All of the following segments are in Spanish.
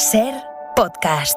SER Podcast.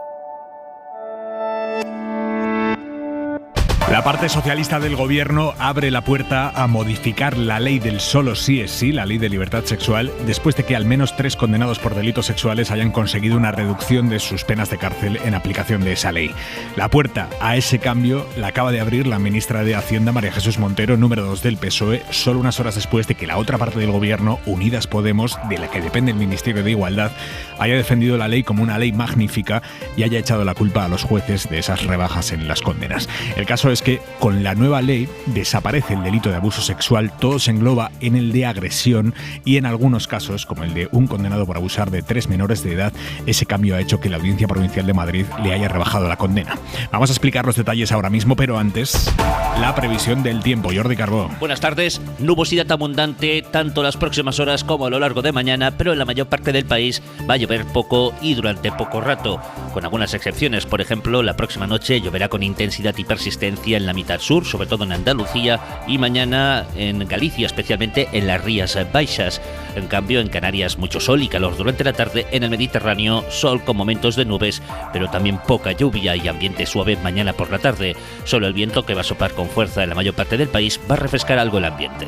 La parte socialista del gobierno abre la puerta a modificar la ley del solo sí es sí, la ley de libertad sexual, después de que al menos 3 condenados por delitos sexuales hayan conseguido una reducción de sus penas de cárcel en aplicación de esa ley. La puerta a ese cambio la acaba de abrir la ministra de Hacienda, María Jesús Montero, número 2 del PSOE, solo unas horas después de que la otra parte del gobierno, Unidas Podemos, de la que depende el Ministerio de Igualdad, haya defendido la ley como una ley magnífica y haya echado la culpa a los jueces de esas rebajas en las condenas. El caso es que con la nueva ley desaparece el delito de abuso sexual, todo se engloba en el de agresión y en algunos casos, como el de un condenado por abusar de 3 menores de edad, ese cambio ha hecho que la Audiencia Provincial de Madrid le haya rebajado la condena. Vamos a explicar los detalles ahora mismo, pero antes, la previsión del tiempo. Jordi Carbó. Buenas tardes. Nubosidad abundante tanto las próximas horas como a lo largo de mañana, pero en la mayor parte del país va a llover poco y durante poco rato, con algunas excepciones. Por ejemplo, la próxima noche lloverá con intensidad y persistencia en la mitad sur, sobre todo en Andalucía, y mañana en Galicia, especialmente en las Rías Baixas. En cambio, en Canarias, mucho sol y calor durante la tarde. En el Mediterráneo, sol con momentos de nubes, pero también poca lluvia y ambiente suave mañana por la tarde. Solo el viento, que va a soplar con fuerza en la mayor parte del país, va a refrescar algo el ambiente.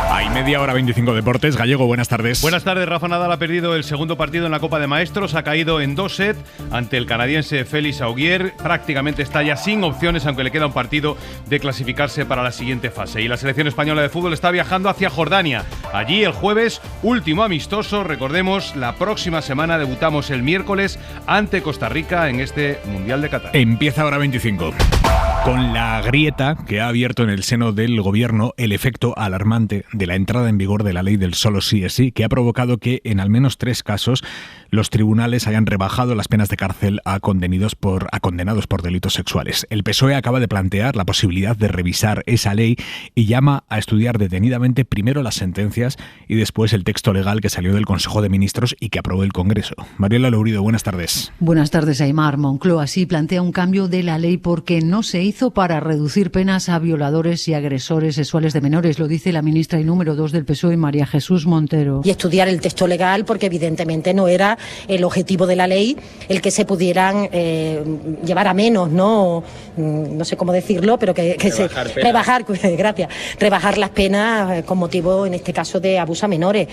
Hay media hora 25 deportes. Gallego, buenas tardes. Buenas tardes. Rafa Nadal ha perdido el segundo partido en la Copa de Maestros. Ha caído en 2 sets ante el canadiense Félix Auger. Prácticamente está ya sin opciones, aunque le queda un partido de clasificarse para la siguiente fase. Y la selección española de fútbol está viajando hacia Jordania. Allí el jueves, último amistoso. Recordemos, la próxima semana debutamos el miércoles ante Costa Rica en este Mundial de Qatar. Empieza ahora 25. Con la grieta que ha abierto en el seno del gobierno el efecto alarmante de la entrada en vigor de la ley del solo sí es sí, que ha provocado que en al menos 3 casos los tribunales hayan rebajado las penas de cárcel a condenados por delitos sexuales. El PSOE acaba de plantear la posibilidad de revisar esa ley y llama a estudiar detenidamente primero las sentencias y después el texto legal que salió del Consejo de Ministros y que aprobó el Congreso. Mariela Lourido, buenas tardes. Buenas tardes, Aimar. Moncloa sí plantea un cambio de la ley porque no se hizo para reducir penas a violadores y agresores sexuales de menores, lo dice la ministra y número 2 del PSOE, María Jesús Montero. Y estudiar el texto legal porque evidentemente no era el objetivo de la ley el que se pudieran llevar a menos, no sé cómo decirlo, pero que rebajar las penas con motivo, en este caso, de abuso a menores.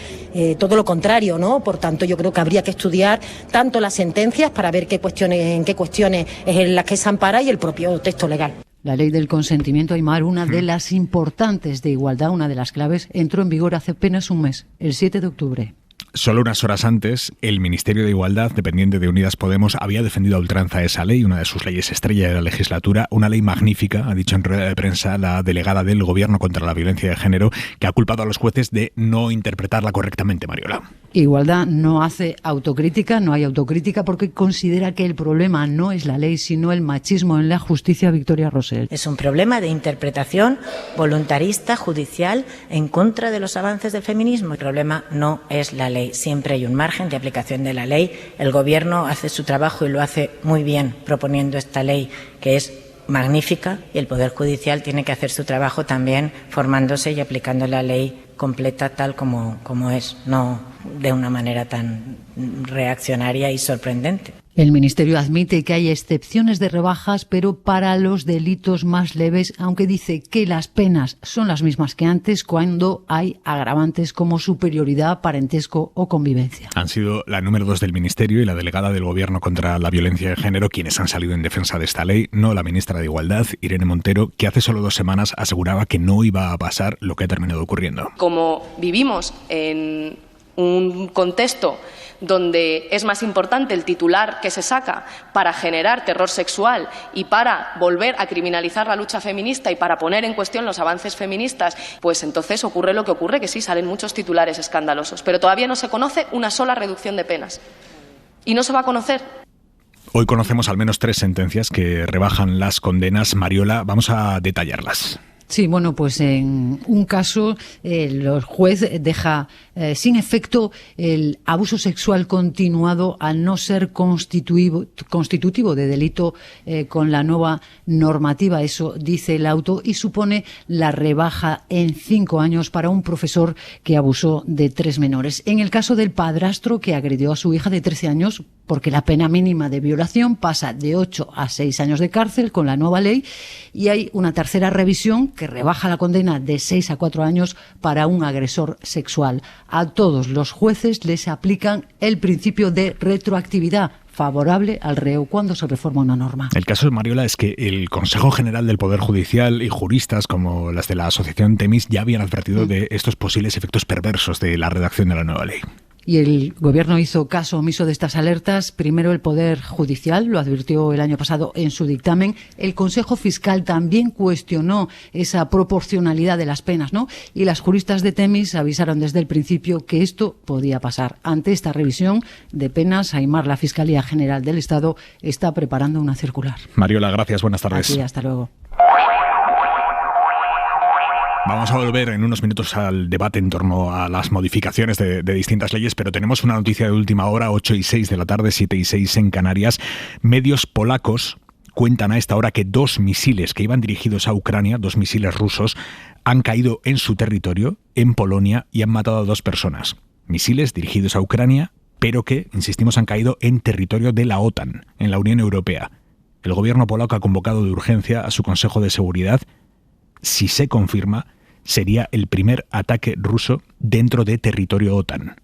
Todo lo contrario, ¿no? Por tanto, yo creo que habría que estudiar tanto las sentencias para ver en qué cuestiones es en las que se ampara y el propio texto legal. La ley del consentimiento, Aimar, una de las importantes de igualdad, una de las claves, entró en vigor hace apenas un mes, el 7 de octubre. Solo unas horas antes, el Ministerio de Igualdad, dependiente de Unidas Podemos, había defendido a ultranza esa ley, una de sus leyes estrella de la legislatura, una ley magnífica, ha dicho en rueda de prensa la delegada del Gobierno contra la violencia de género, que ha culpado a los jueces de no interpretarla correctamente, Mariola. Igualdad no hace autocrítica, no hay autocrítica porque considera que el problema no es la ley, sino el machismo en la justicia. Victoria Rosell. Es un problema de interpretación voluntarista, judicial, en contra de los avances del feminismo. El problema no es la ley. Siempre hay un margen de aplicación de la ley. El Gobierno hace su trabajo y lo hace muy bien proponiendo esta ley, que es magnífica, y el Poder Judicial tiene que hacer su trabajo también formándose y aplicando la ley completa tal como es, no de una manera tan reaccionaria y sorprendente. El Ministerio admite que hay excepciones de rebajas, pero para los delitos más leves, aunque dice que las penas son las mismas que antes cuando hay agravantes como superioridad, parentesco o convivencia. Han sido la número 2 del Ministerio y la delegada del Gobierno contra la violencia de género quienes han salido en defensa de esta ley, no la ministra de Igualdad, Irene Montero, que hace solo 2 semanas aseguraba que no iba a pasar lo que ha terminado ocurriendo. Como vivimos en un contexto donde es más importante el titular que se saca para generar terror sexual y para volver a criminalizar la lucha feminista y para poner en cuestión los avances feministas, pues entonces ocurre lo que ocurre, que sí, salen muchos titulares escandalosos, pero todavía no se conoce una sola reducción de penas. Y no se va a conocer. Hoy conocemos al menos 3 sentencias que rebajan las condenas. Mariola, vamos a detallarlas. Sí, bueno, pues en un caso el juez deja sin efecto el abuso sexual continuado al no ser constitutivo de delito con la nueva normativa. Eso dice el auto y supone la rebaja en 5 años para un profesor que abusó de 3 menores. En el caso del padrastro que agredió a su hija de 13 años, porque la pena mínima de violación pasa de 8 a 6 años de cárcel con la nueva ley, y hay una tercera revisión que rebaja la condena de 6 a 4 años para un agresor sexual. A todos los jueces les aplican el principio de retroactividad favorable al reo cuando se reforma una norma. El caso de Mariola es que el Consejo General del Poder Judicial y juristas como las de la Asociación Temis ya habían advertido de estos posibles efectos perversos de la redacción de la nueva ley. Y el Gobierno hizo caso omiso de estas alertas. Primero el Poder Judicial lo advirtió el año pasado en su dictamen. El Consejo Fiscal también cuestionó esa proporcionalidad de las penas, ¿no? Y las juristas de Temis avisaron desde el principio que esto podía pasar. Ante esta revisión de penas, Aimar, la Fiscalía General del Estado, está preparando una circular. Mariola, gracias. Buenas tardes. Aquí, hasta luego. Vamos a volver en unos minutos al debate en torno a las modificaciones de distintas leyes, pero tenemos una noticia de última hora, 8:06 de la tarde, 7:06 en Canarias. Medios polacos cuentan a esta hora que 2 misiles que iban dirigidos a Ucrania, 2 misiles rusos, han caído en su territorio, en Polonia, y han matado a 2 personas. Misiles dirigidos a Ucrania, pero que, insistimos, han caído en territorio de la OTAN, en la Unión Europea. El gobierno polaco ha convocado de urgencia a su Consejo de Seguridad. Si se confirma, sería el primer ataque ruso dentro de territorio OTAN.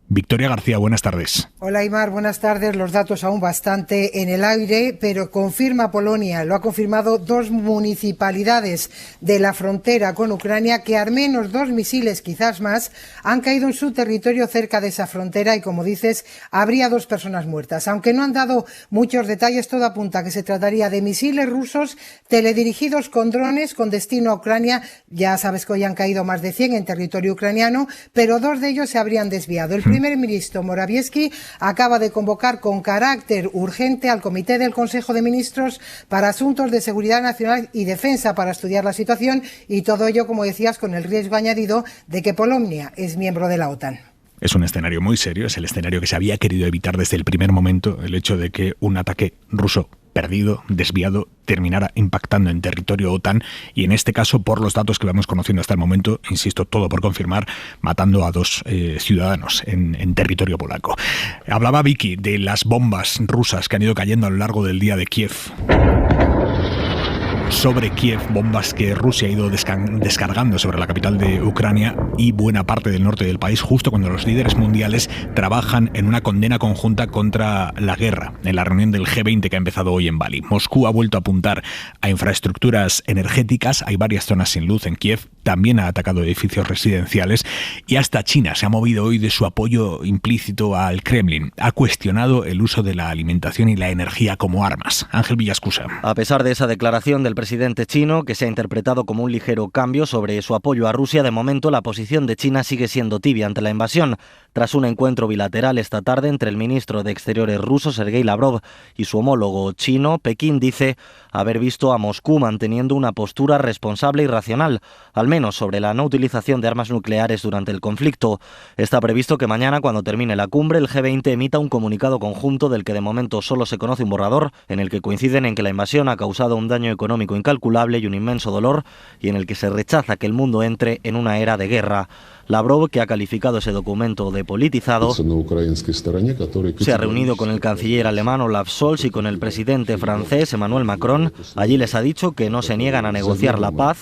Victoria García, buenas tardes. Hola Aimar, buenas tardes. Los datos aún bastante en el aire, pero confirma Polonia, lo ha confirmado 2 municipalidades de la frontera con Ucrania, que al menos 2 misiles, quizás más, han caído en su territorio cerca de esa frontera y, como dices, habría 2 personas muertas. Aunque no han dado muchos detalles, todo apunta a que se trataría de misiles rusos teledirigidos con drones con destino a Ucrania. Ya sabes que hoy han caído más de 100 en territorio ucraniano, pero 2 de ellos se habrían desviado. El primer ministro Morawiecki acaba de convocar con carácter urgente al Comité del Consejo de Ministros para Asuntos de Seguridad Nacional y Defensa para estudiar la situación, y todo ello, como decías, con el riesgo añadido de que Polonia es miembro de la OTAN. Es un escenario muy serio, es el escenario que se había querido evitar desde el primer momento, el hecho de que un ataque ruso perdido, desviado, terminara impactando en territorio OTAN y, en este caso, por los datos que vamos conociendo hasta el momento, insisto, todo por confirmar, matando a 2 ciudadanos en territorio polaco. Hablaba Vicky de las bombas rusas que han ido cayendo a lo largo del día de Kiev. Sobre Kiev, bombas que Rusia ha ido descargando sobre la capital de Ucrania y buena parte del norte del país, justo cuando los líderes mundiales trabajan en una condena conjunta contra la guerra, en la reunión del G20 que ha empezado hoy en Bali. Moscú ha vuelto a apuntar a infraestructuras energéticas, hay varias zonas sin luz en Kiev, también ha atacado edificios residenciales, y hasta China se ha movido hoy de su apoyo implícito al Kremlin. Ha cuestionado el uso de la alimentación y la energía como armas. Ángel Villascusa. A pesar de esa declaración del presidente chino, que se ha interpretado como un ligero cambio sobre su apoyo a Rusia, de momento la posición de China sigue siendo tibia ante la invasión. Tras un encuentro bilateral esta tarde entre el ministro de Exteriores ruso, Sergei Lavrov, y su homólogo chino, Pekín dice haber visto a Moscú manteniendo una postura responsable y racional, al menos sobre la no utilización de armas nucleares durante el conflicto. Está previsto que mañana, cuando termine la cumbre, el G20 emita un comunicado conjunto del que de momento solo se conoce un borrador, en el que coinciden en que la invasión ha causado un daño económico incalculable y un inmenso dolor, y en el que se rechaza que el mundo entre en una era de guerra. Lavrov, que ha calificado ese documento de politizado, se ha reunido con el canciller alemán Olaf Scholz y con el presidente francés Emmanuel Macron. Allí les ha dicho que no se niegan a negociar la paz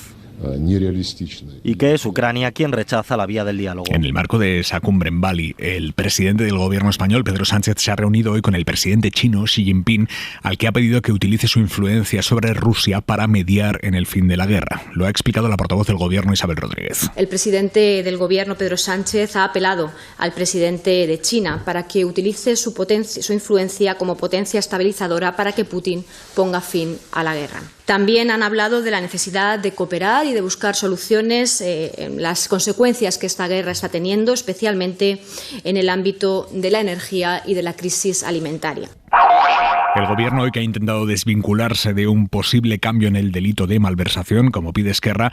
y que es Ucrania quien rechaza la vía del diálogo. En el marco de esa cumbre en Bali, el presidente del gobierno español, Pedro Sánchez, se ha reunido hoy con el presidente chino, Xi Jinping, al que ha pedido que utilice su influencia sobre Rusia para mediar en el fin de la guerra. Lo ha explicado la portavoz del gobierno, Isabel Rodríguez. El presidente del gobierno, Pedro Sánchez, ha apelado al presidente de China para que utilice su influencia como potencia estabilizadora para que Putin ponga fin a la guerra. También han hablado de la necesidad de cooperar y de buscar soluciones en las consecuencias que esta guerra está teniendo, especialmente en el ámbito de la energía y de la crisis alimentaria. El gobierno hoy que ha intentado desvincularse de un posible cambio en el delito de malversación, como pide Esquerra,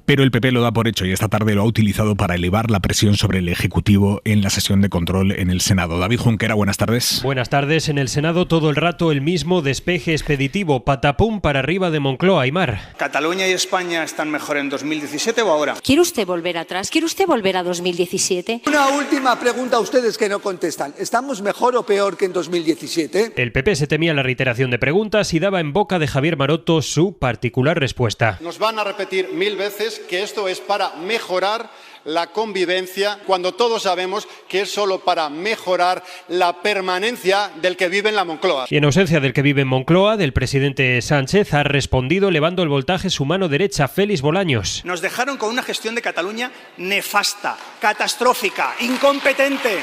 pero el PP lo da por hecho y esta tarde lo ha utilizado para elevar la presión sobre el Ejecutivo en la sesión de control en el Senado. David Junquera, buenas tardes. Buenas tardes. En el Senado todo el rato el mismo despeje expeditivo, patapum para arriba de Moncloa, Aimar. ¿Cataluña y España están mejor en 2017 o ahora? ¿Quiere usted volver atrás? ¿Quiere usted volver a 2017? Una última pregunta a ustedes que no contestan. ¿Estamos mejor o peor que en 2017? El PP se temía la reiteración de preguntas y daba en boca de Javier Maroto su particular respuesta. Nos van a repetir 1000 veces que esto es para mejorar la convivencia, cuando todos sabemos que es solo para mejorar la permanencia del que vive en la Moncloa. Y en ausencia del que vive en Moncloa, del presidente Sánchez ha respondido elevando el voltaje su mano derecha, Félix Bolaños. Nos dejaron con una gestión de Cataluña nefasta, catastrófica, incompetente.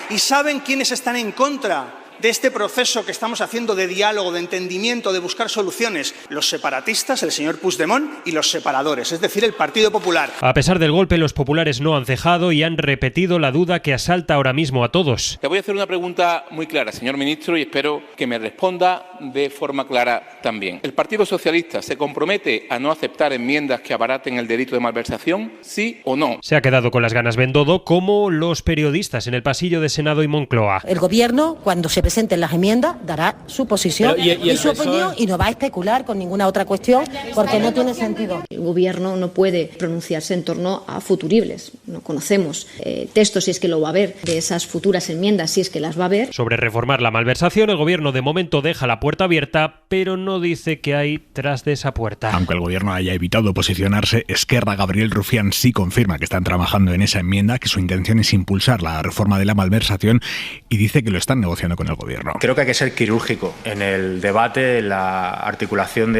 ¿Y saben quiénes están en contra de este proceso que estamos haciendo de diálogo, de entendimiento, de buscar soluciones? Los separatistas, el señor Puigdemont, y los separadores, es decir, el Partido Popular. A pesar del golpe, los populares no han cejado y han repetido la duda que asalta ahora mismo a todos. Le voy a hacer una pregunta muy clara, señor ministro, y espero que me responda de forma clara también. ¿El Partido Socialista se compromete a no aceptar enmiendas que abaraten el delito de malversación, sí o no? Se ha quedado con las ganas Bendodo, como los periodistas en el pasillo de Senado y Moncloa. El gobierno, cuando se presenten las enmiendas, dará su posición y su opinión y no va a especular con ninguna otra cuestión porque no tiene sentido. El gobierno no puede pronunciarse en torno a futuribles. No conocemos textos, si es que lo va a haber, de esas futuras enmiendas, si es que las va a haber. Sobre reformar la malversación, el gobierno de momento deja la puerta abierta, pero no dice qué hay tras de esa puerta. Aunque el gobierno haya evitado posicionarse, Esquerra, Gabriel Rufián sí confirma que están trabajando en esa enmienda, que su intención es impulsar la reforma de la malversación y dice que lo están negociando con el gobierno. Creo que hay que ser quirúrgico en el debate, en la articulación de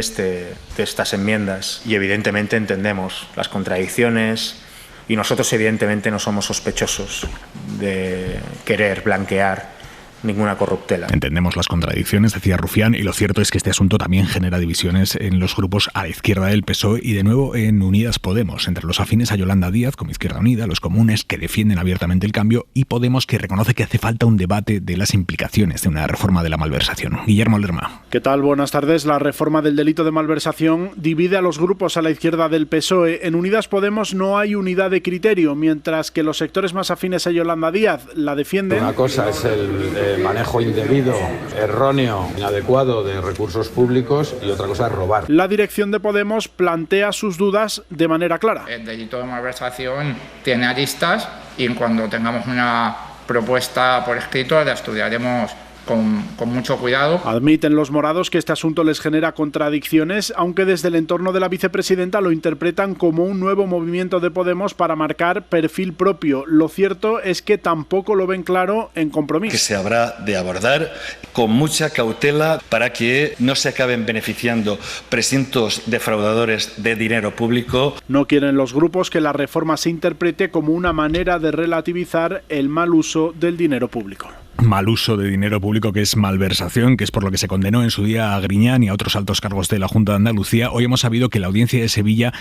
estas enmiendas y evidentemente entendemos las contradicciones y nosotros evidentemente no somos sospechosos de querer blanquear ninguna corruptela. Entendemos las contradicciones, decía Rufián, y lo cierto es que este asunto también genera divisiones en los grupos a la izquierda del PSOE y de nuevo en Unidas Podemos, entre los afines a Yolanda Díaz, como Izquierda Unida, los comunes que defienden abiertamente el cambio y Podemos que reconoce que hace falta un debate de las implicaciones de una reforma de la malversación. Guillermo Lerma. ¿Qué tal? Buenas tardes. La reforma del delito de malversación divide a los grupos a la izquierda del PSOE. En Unidas Podemos no hay unidad de criterio, mientras que los sectores más afines a Yolanda Díaz la defienden. Una cosa es el manejo indebido, erróneo, inadecuado de recursos públicos y otra cosa es robar. La dirección de Podemos plantea sus dudas de manera clara. El delito de malversación tiene aristas y cuando tengamos una propuesta por escrito la estudiaremos con mucho cuidado. Admiten los morados que este asunto les genera contradicciones, aunque desde el entorno de la vicepresidenta lo interpretan como un nuevo movimiento de Podemos para marcar perfil propio. Lo cierto es que tampoco lo ven claro en Compromís. Que se habrá de abordar con mucha cautela para que no se acaben beneficiando presuntos defraudadores de dinero público. No quieren los grupos que la reforma se interprete como una manera de relativizar el mal uso del dinero público. Mal uso de dinero público, que es malversación, que es por lo que se condenó en su día a Griñán y a otros altos cargos de la Junta de Andalucía. Hoy hemos sabido que la Audiencia de Sevilla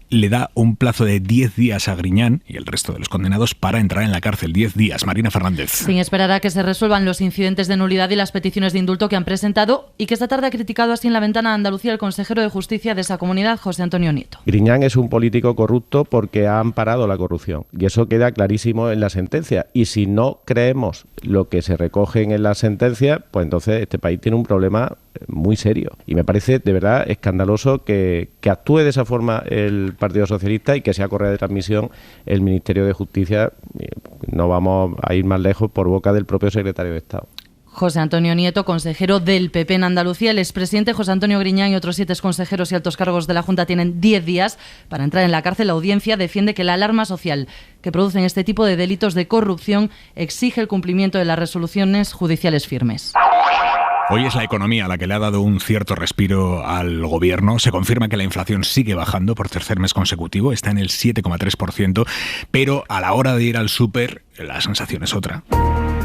le da un plazo de 10 días a Griñán y el resto de los condenados para entrar en la cárcel. 10 días. Marina Fernández. Sin esperar a que se resuelvan los incidentes de nulidad y las peticiones de indulto que han presentado y que esta tarde ha criticado así en la ventana de Andalucía el consejero de Justicia de esa comunidad, José Antonio Nieto. Griñán es un político corrupto porque ha amparado la corrupción y eso queda clarísimo en la sentencia. Y si no creemos lo que se recoge en la sentencia, pues entonces este país tiene un problema muy serio. Y me parece de verdad escandaloso que actúe de esa forma el Partido Socialista y que sea correa de transmisión el Ministerio de Justicia. No vamos a ir más lejos por boca del propio secretario de Estado. José Antonio Nieto, consejero del PP en Andalucía. El expresidente José Antonio Griñán y otros 7 consejeros y altos cargos de la Junta tienen 10 días para entrar en la cárcel. La audiencia defiende que la alarma social que producen este tipo de delitos de corrupción exige el cumplimiento de las resoluciones judiciales firmes. Hoy es la economía la que le ha dado un cierto respiro al gobierno. Se confirma que la inflación sigue bajando por tercer mes consecutivo, está en el 7,3%, pero a la hora de ir al súper la sensación es otra.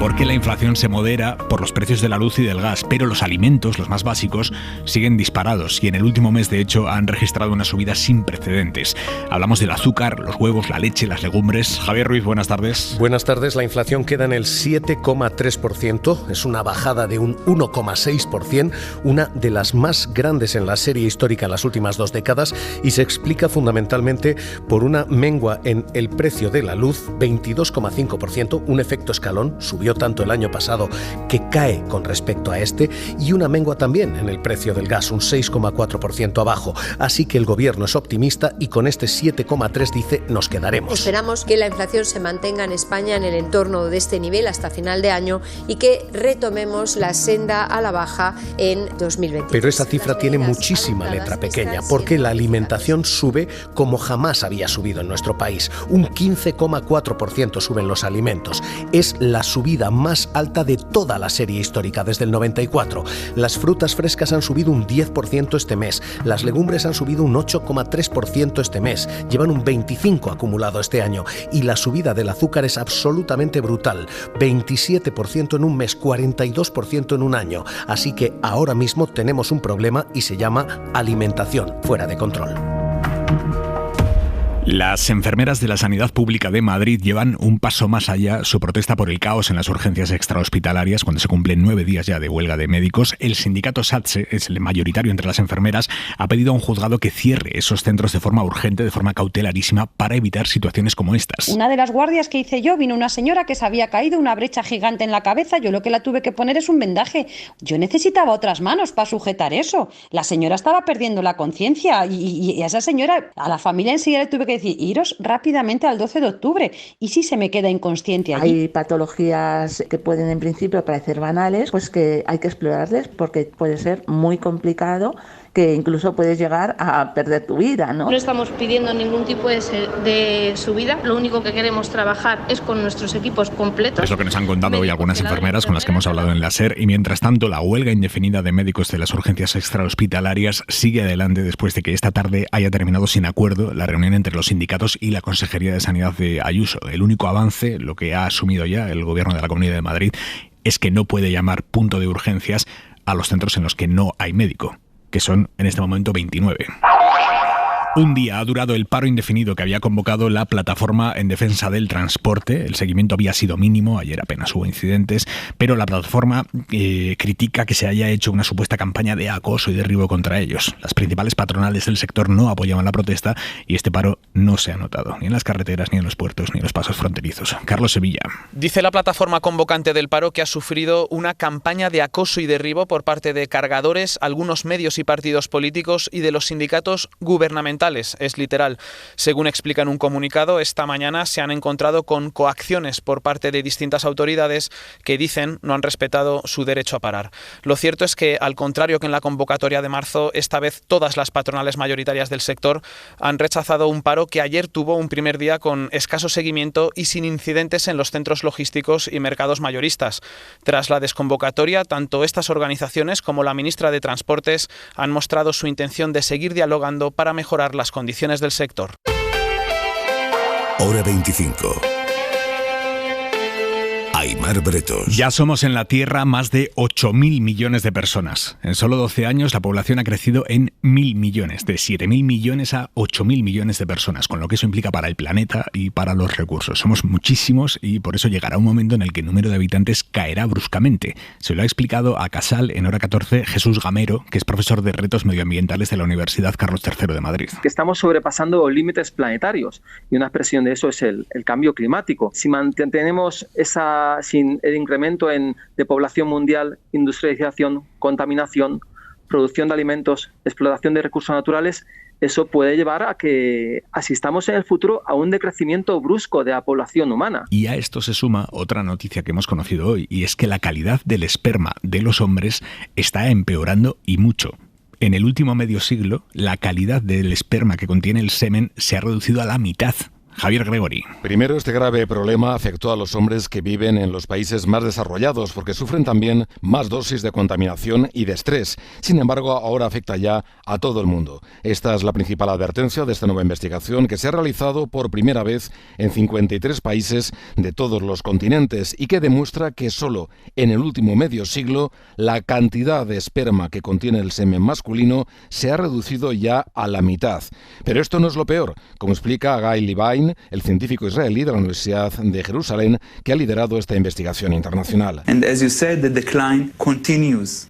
porque la inflación se modera por los precios de la luz y del gas, pero los alimentos, los más básicos, siguen disparados y en el último mes, de hecho, han registrado una subida sin precedentes. Hablamos del azúcar, los huevos, la leche, las legumbres. Javier Ruiz, buenas tardes. Buenas tardes. La inflación queda en el 7,3%. Es una bajada de un 1,6%, una de las más grandes en la serie histórica en las últimas 2 décadas, y se explica fundamentalmente por una mengua en el precio de la luz, 22,5%, un efecto escalón, subió tanto el año pasado que cae con respecto a este, y una mengua también en el precio del gas, un 6,4% abajo. Así que el gobierno es optimista y con este 7,3 dice nos quedaremos. Esperamos que la inflación se mantenga en España en el entorno de este nivel hasta final de año y que retomemos la senda a la baja en 2020. Pero esa cifra tiene muchísima letra pequeña, porque la alimentación sube como jamás había subido en nuestro país. Un 15,4% suben los alimentos. Es la subida más alta de toda la serie histórica desde el 94. Las frutas frescas han subido un 10% este mes. Las legumbres han subido un 8,3% este mes. Llevan un 25% acumulado este año. Y la subida del azúcar es absolutamente brutal. 27% en un mes, 42% en un año. Así que ahora mismo tenemos un problema y se llama alimentación fuera de control. Las enfermeras de la Sanidad Pública de Madrid llevan un paso más allá su protesta por el caos en las urgencias extrahospitalarias cuando se cumplen 9 días ya de huelga de médicos. El sindicato SATSE, es el mayoritario entre las enfermeras, ha pedido a un juzgado que cierre esos centros de forma urgente, de forma cautelarísima, para evitar situaciones como estas. Una de las guardias que hice yo, vino una señora que se había caído, una brecha gigante en la cabeza. Yo lo que la tuve que poner es un vendaje. Yo necesitaba otras manos para sujetar eso. La señora estaba perdiendo la conciencia y a esa señora, a la familia enseguida le tuve que decir, iros rápidamente al 12 de octubre. ¿Y si se me queda inconsciente allí? Hay patologías que pueden en principio parecer banales, pues que hay que explorarles porque puede ser muy complicado, que incluso puedes llegar a perder tu vida, ¿no? No estamos pidiendo ningún tipo de subida, lo único que queremos trabajar es con nuestros equipos completos. Es lo que nos han contado hoy algunas enfermeras con las que hemos hablado en la SER, y mientras tanto la huelga indefinida de médicos de las urgencias extrahospitalarias sigue adelante después de que esta tarde haya terminado sin acuerdo la reunión entre los sindicatos y la Consejería de Sanidad de Ayuso. El único avance, lo que ha asumido ya el Gobierno de la Comunidad de Madrid, es que no puede llamar punto de urgencias a los centros en los que no hay médico, que son en este momento 29. Un día ha durado el paro indefinido que había convocado la Plataforma en Defensa del Transporte. El seguimiento había sido mínimo, ayer apenas hubo incidentes, pero la plataforma critica que se haya hecho una supuesta campaña de acoso y derribo contra ellos. Las principales patronales del sector no apoyaban la protesta y este paro no se ha notado, ni en las carreteras, ni en los puertos, ni en los pasos fronterizos. Carlos Sevilla. Dice la plataforma convocante del paro que ha sufrido una campaña de acoso y derribo por parte de cargadores, algunos medios y partidos políticos y de los sindicatos gubernamentales. Es literal. Según explica en un comunicado, esta mañana se han encontrado con coacciones por parte de distintas autoridades que dicen no han respetado su derecho a parar. Lo cierto es que, al contrario que en la convocatoria de marzo, esta vez todas las patronales mayoritarias del sector han rechazado un paro que ayer tuvo un primer día con escaso seguimiento y sin incidentes en los centros logísticos y mercados mayoristas. Tras la desconvocatoria, tanto estas organizaciones como la ministra de Transportes han mostrado su intención de seguir dialogando para mejorar las condiciones del sector. Hora 25. Aimar Bretos. Ya somos en la Tierra más de 8.000 millones de personas. En solo 12 años la población ha crecido en 1.000 millones, de 7.000 millones a 8.000 millones de personas, con lo que eso implica para el planeta y para los recursos. Somos muchísimos y por eso llegará un momento en el que el número de habitantes caerá bruscamente. Se lo ha explicado a Casal en Hora 14 Jesús Gamero, que es profesor de retos medioambientales de la Universidad Carlos III de Madrid. Que estamos sobrepasando límites planetarios y una expresión de eso es el cambio climático. Si mantenemos sin el incremento de población mundial, industrialización, contaminación, producción de alimentos, explotación de recursos naturales, eso puede llevar a que asistamos en el futuro a un decrecimiento brusco de la población humana. Y a esto se suma otra noticia que hemos conocido hoy, y es que la calidad del esperma de los hombres está empeorando y mucho. En el último medio siglo, la calidad del esperma que contiene el semen se ha reducido a la mitad. Javier Gregori. Primero, este grave problema afectó a los hombres que viven en los países más desarrollados porque sufren también más dosis de contaminación y de estrés. Sin embargo, ahora afecta ya a todo el mundo. Esta es la principal advertencia de esta nueva investigación que se ha realizado por primera vez en 53 países de todos los continentes y que demuestra que solo en el último medio siglo la cantidad de esperma que contiene el semen masculino se ha reducido ya a la mitad. Pero esto no es lo peor, como explica Guy Levine, el científico israelí de la Universidad de Jerusalén, que ha liderado esta investigación internacional.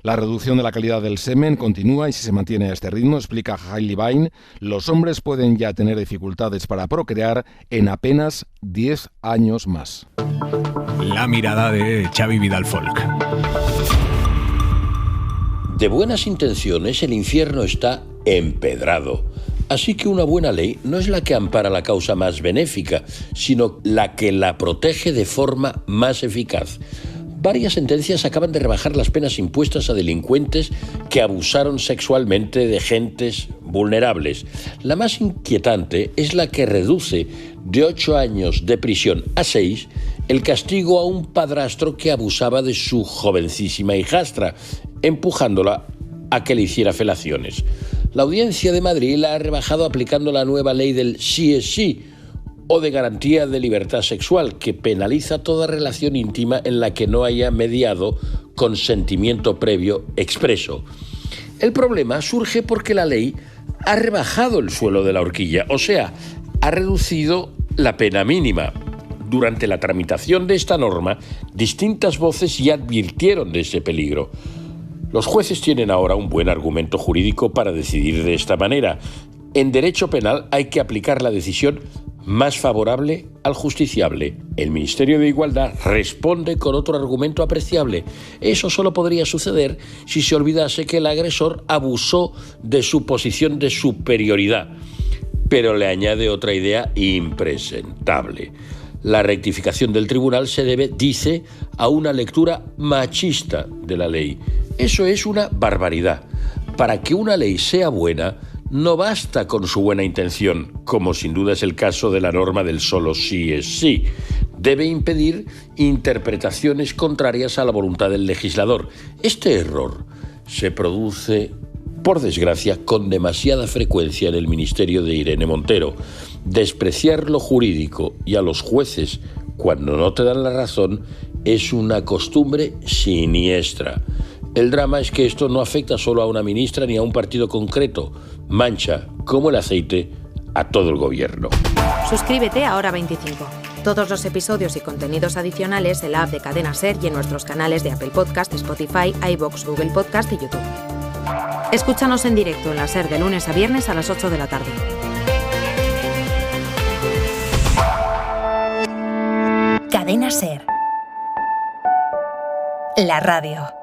La reducción de la calidad del semen continúa y si se mantiene a este ritmo, explica Guy Levine, los hombres pueden ya tener dificultades para procrear en apenas 10 años más. La mirada de Xavi Vidal-Folk. De buenas intenciones, el infierno está empedrado. Así que una buena ley no es la que ampara la causa más benéfica, sino la que la protege de forma más eficaz. Varias sentencias acaban de rebajar las penas impuestas a delincuentes que abusaron sexualmente de gentes vulnerables. La más inquietante es la que reduce de 8 años de prisión a 6 el castigo a un padrastro que abusaba de su jovencísima hijastra, empujándola a que le hiciera felaciones. La Audiencia de Madrid la ha rebajado aplicando la nueva ley del sí es sí o de garantía de libertad sexual, que penaliza toda relación íntima en la que no haya mediado consentimiento previo expreso. El problema surge porque la ley ha rebajado el suelo de la horquilla, o sea, ha reducido la pena mínima. Durante la tramitación de esta norma, distintas voces ya advirtieron de ese peligro. Los jueces tienen ahora un buen argumento jurídico para decidir de esta manera. En derecho penal hay que aplicar la decisión más favorable al justiciable. El Ministerio de Igualdad responde con otro argumento apreciable. Eso solo podría suceder si se olvidase que el agresor abusó de su posición de superioridad. Pero le añade otra idea impresentable. La rectificación del tribunal se debe, dice, a una lectura machista de la ley. Eso es una barbaridad. Para que una ley sea buena, no basta con su buena intención, como sin duda es el caso de la norma del solo sí es sí. Debe impedir interpretaciones contrarias a la voluntad del legislador. Este error se produce, por desgracia, con demasiada frecuencia en el ministerio de Irene Montero. Despreciar lo jurídico y a los jueces cuando no te dan la razón es una costumbre siniestra. El drama es que esto no afecta solo a una ministra ni a un partido concreto. Mancha, como el aceite, a todo el gobierno. Suscríbete a Hora 25. Todos los episodios y contenidos adicionales en la app de Cadena SER y en nuestros canales de Apple Podcast, Spotify, iVoox, Google Podcast y YouTube. Escúchanos en directo en la SER de lunes a viernes a las 8 de la tarde. Cadena SER. La radio.